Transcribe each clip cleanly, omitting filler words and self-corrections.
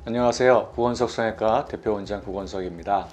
안녕하세요. 구건석 성형외과 대표원장 구건석입니다.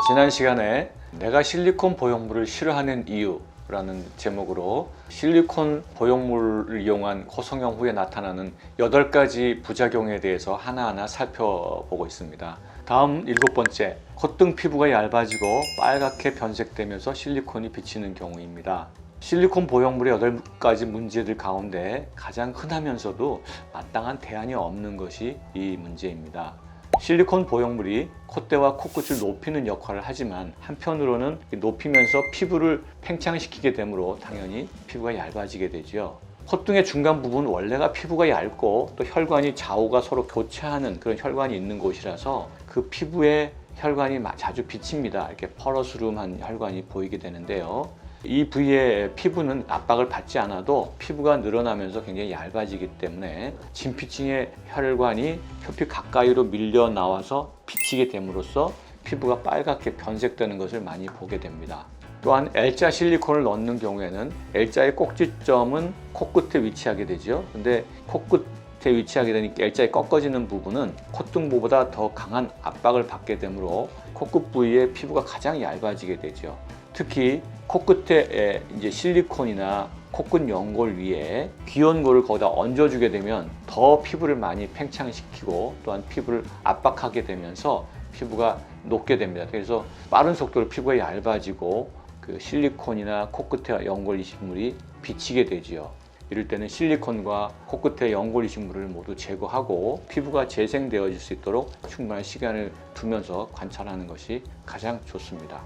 지난 시간에 내가 실리콘 보형물을 싫어하는 이유라는 제목으로 실리콘 보형물을 이용한 코성형 후에 나타나는 8가지 부작용에 대해서 하나하나 살펴보고 있습니다. 다음 7번째, 콧등 피부가 얇아지고 빨갛게 변색되면서 실리콘이 비치는 경우입니다. 실리콘 보형물의 8가지 문제들 가운데 가장 흔하면서도 마땅한 대안이 없는 것이 이 문제입니다. 실리콘 보형물이 콧대와 코끝을 높이는 역할을 하지만 한편으로는 높이면서 피부를 팽창시키게 되므로 당연히 피부가 얇아지게 되죠. 콧등의 중간 부분 원래가 피부가 얇고 또 혈관이 좌우가 서로 교차하는 그런 혈관이 있는 곳이라서 그 피부에 혈관이 자주 비칩니다. 이렇게 퍼러스름한 혈관이 보이게 되는데요. 이 부위의 피부는 압박을 받지 않아도 피부가 늘어나면서 굉장히 얇아지기 때문에 진피층의 혈관이 표피 가까이로 밀려 나와서 비치게 됨으로써 피부가 빨갛게 변색되는 것을 많이 보게 됩니다. 또한 L자 실리콘을 넣는 경우에는 L자의 꼭지점은 코끝에 위치하게 되죠. 근데 코끝에 위치하게 되니까 L자에 꺾어지는 부분은 콧등보다 더 강한 압박을 받게 되므로 코끝 부위의 피부가 가장 얇아지게 되죠. 특히 코끝에 이제 실리콘이나 코끝 연골 위에 귀연골을 거기다 얹어주게 되면 더 피부를 많이 팽창시키고 또한 피부를 압박하게 되면서 피부가 녹게 됩니다. 그래서 빠른 속도로 피부가 얇아지고 그 실리콘이나 코끝의 연골 이식물이 비치게 되지요. 이럴 때는 실리콘과 코끝의 연골 이식물을 모두 제거하고 피부가 재생되어질 수 있도록 충분한 시간을 두면서 관찰하는 것이 가장 좋습니다.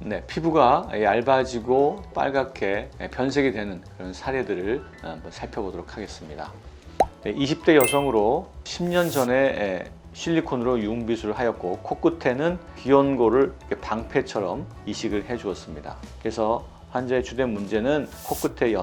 네, 피부가 얇아지고 빨갛게 변색이 되는 그런 사례들을 한번 살펴보도록 하겠습니다. 20대 여성으로 10년 전에 실리콘으로 융비술을 하였고 코끝에는 귀연골을 방패처럼 이식을 해 주었습니다. 그래서 환자의 주된 문제는 코끝의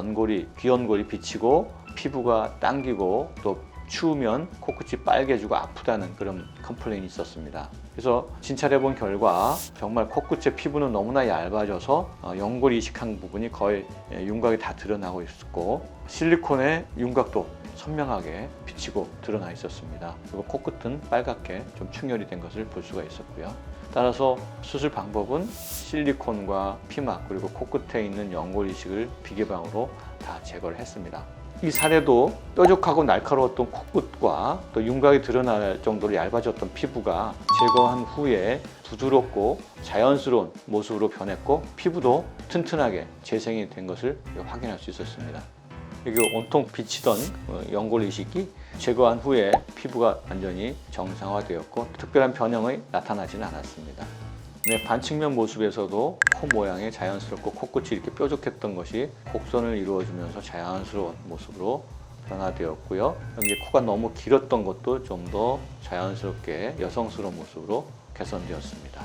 귀연골이 비치고 피부가 당기고 또 추우면 코끝이 빨개지고 아프다는 그런 컴플레인이 있었습니다. 그래서 진찰해 본 결과 정말 코끝의 피부는 너무나 얇아져서 연골 이식한 부분이 거의 윤곽이 다 드러나고 있었고 실리콘의 윤곽도 선명하게 비치고 드러나 있었습니다. 그리고 코끝은 빨갛게 좀 충혈이 된 것을 볼 수가 있었고요. 따라서 수술 방법은 실리콘과 피막 그리고 코끝에 있는 연골 이식을 비계방으로 다 제거를 했습니다. 이 사례도 뾰족하고 날카로웠던 코끝과 또 윤곽이 드러날 정도로 얇아졌던 피부가 제거한 후에 부드럽고 자연스러운 모습으로 변했고 피부도 튼튼하게 재생이 된 것을 확인할 수 있었습니다. 여기 온통 비치던 연골 이식이 제거한 후에 피부가 완전히 정상화되었고 특별한 변형이 나타나지는 않았습니다. 네, 반측면 모습에서도 코 모양이 자연스럽고 코끝이 이렇게 뾰족했던 것이 곡선을 이루어주면서 자연스러운 모습으로 변화되었고요. 여기 코가 너무 길었던 것도 좀 더 자연스럽게 여성스러운 모습으로 개선되었습니다.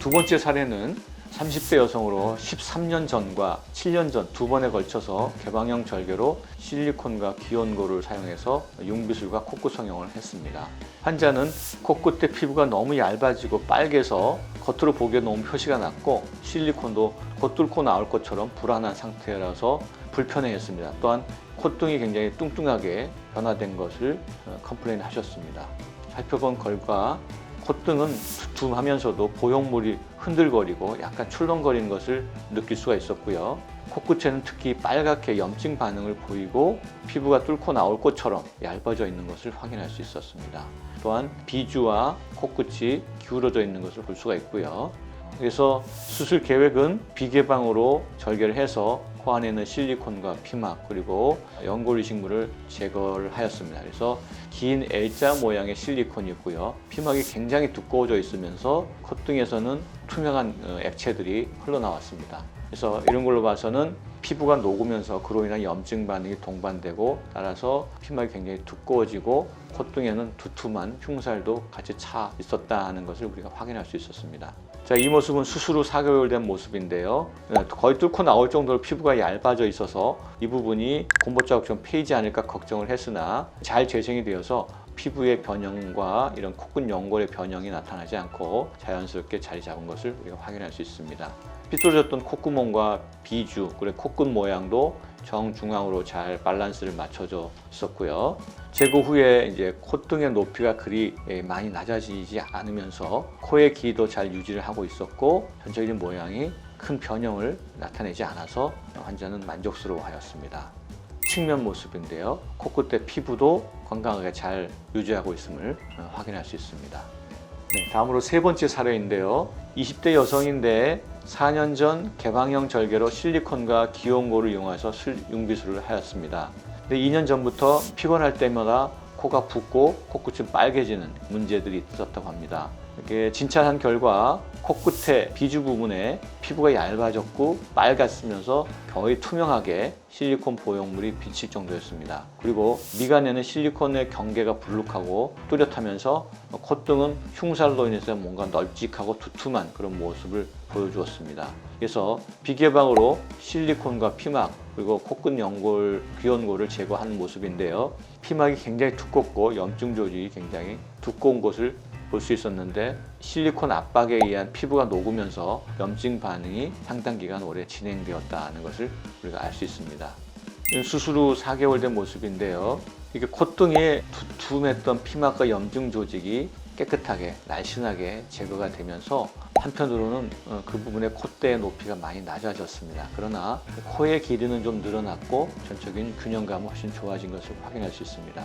두 번째 사례는 30대 여성으로 13년 전과 7년 전 두 번에 걸쳐서 개방형 절개로 실리콘과 귀연골을 사용해서 융비술과 코끝 성형을 했습니다. 환자는 코끝의 피부가 너무 얇아지고 빨개서 겉으로 보기에 너무 표시가 났고 실리콘도 곧 뚫고 나올 것처럼 불안한 상태라서 불편해했습니다. 또한 콧등이 굉장히 뚱뚱하게 변화된 것을 컴플레인 하셨습니다. 살펴본 결과 콧등은 두툼하면서도 보형물이 흔들거리고 약간 출렁거리는 것을 느낄 수가 있었고요. 코끝에는 특히 빨갛게 염증 반응을 보이고 피부가 뚫고 나올 것처럼 얇아져 있는 것을 확인할 수 있었습니다. 또한 비주와 코끝이 기울어져 있는 것을 볼 수가 있고요. 그래서 수술 계획은 비개방으로 절개를 해서 코 안에 있는 실리콘과 피막 그리고 연골 이식물을 제거를 하였습니다. 그래서 긴 L자 모양의 실리콘이 있고요. 피막이 굉장히 두꺼워져 있으면서 콧등에서는 투명한 액체들이 흘러나왔습니다. 그래서 이런 걸로 봐서는 피부가 녹으면서 그로 인한 염증 반응이 동반되고 따라서 피막이 굉장히 두꺼워지고 콧등에는 두툼한 흉살도 같이 차 있었다 하는 것을 우리가 확인할 수 있었습니다. 자, 이 모습은 수술 후 4개월 된 모습인데요. 거의 뚫고 나올 정도로 피부가 얇아져 있어서 이 부분이 공보 자국 좀 패이지 않을까 걱정을 했으나 잘 재생이 되어서 피부의 변형과 이런 코끝 연골의 변형이 나타나지 않고 자연스럽게 자리 잡은 것을 우리가 확인할 수 있습니다. 삐뚤어졌던 콧구멍과 비주, 그리고 코끝 모양도 정중앙으로 잘 밸런스를 맞춰져 있었고요. 제거 후에 이제 콧등의 높이가 그리 많이 낮아지지 않으면서 코의 길이도 잘 유지를 하고 있었고 전체적인 모양이 큰 변형을 나타내지 않아서 환자는 만족스러워하였습니다. 측면 모습인데요. 코끝의 피부도 건강하게 잘 유지하고 있음을 확인할 수 있습니다. 네, 다음으로 세 번째 사례인데요. 20대 여성인데 4년 전 개방형 절개로 실리콘과 기온고를 이용해서 융비술을 하였습니다. 근데 2년 전부터 피곤할 때마다 코가 붓고 코끝이 빨개지는 문제들이 있었다고 합니다. 이렇게 진찰한 결과 코끝의 비주 부분에 피부가 얇아졌고 빨갛으면서 거의 투명하게 실리콘 보형물이 비칠 정도였습니다. 그리고 미간에는 실리콘의 경계가 불룩하고 뚜렷하면서 콧등은 흉살로 인해서 뭔가 널찍하고 두툼한 그런 모습을 보여주었습니다. 그래서 비개방으로 실리콘과 피막 그리고 코끝 연골, 귀연골을 제거하는 모습인데요. 피막이 굉장히 두껍고 염증 조직이 굉장히 두꺼운 것을 볼 수 있었는데 실리콘 압박에 의한 피부가 녹으면서 염증 반응이 상당 기간 오래 진행되었다는 것을 우리가 알 수 있습니다. 수술 후 4개월 된 모습인데요. 이게 콧등에 두툼했던 피막과 염증 조직이 깨끗하게 날씬하게 제거가 되면서 한편으로는 그 부분의 콧대의 높이가 많이 낮아졌습니다. 그러나 코의 길이는 좀 늘어났고 전적인 균형감은 훨씬 좋아진 것을 확인할 수 있습니다.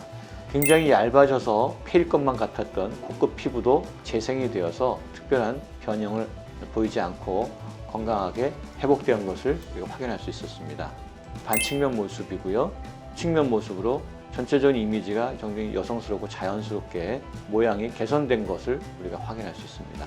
굉장히 얇아져서 패일 것만 같았던 코끝 피부도 재생이 되어서 특별한 변형을 보이지 않고 건강하게 회복된 것을 우리가 확인할 수 있었습니다. 반측면 모습이고요. 측면 모습으로 전체적인 이미지가 굉장히 여성스럽고 자연스럽게 모양이 개선된 것을 우리가 확인할 수 있습니다.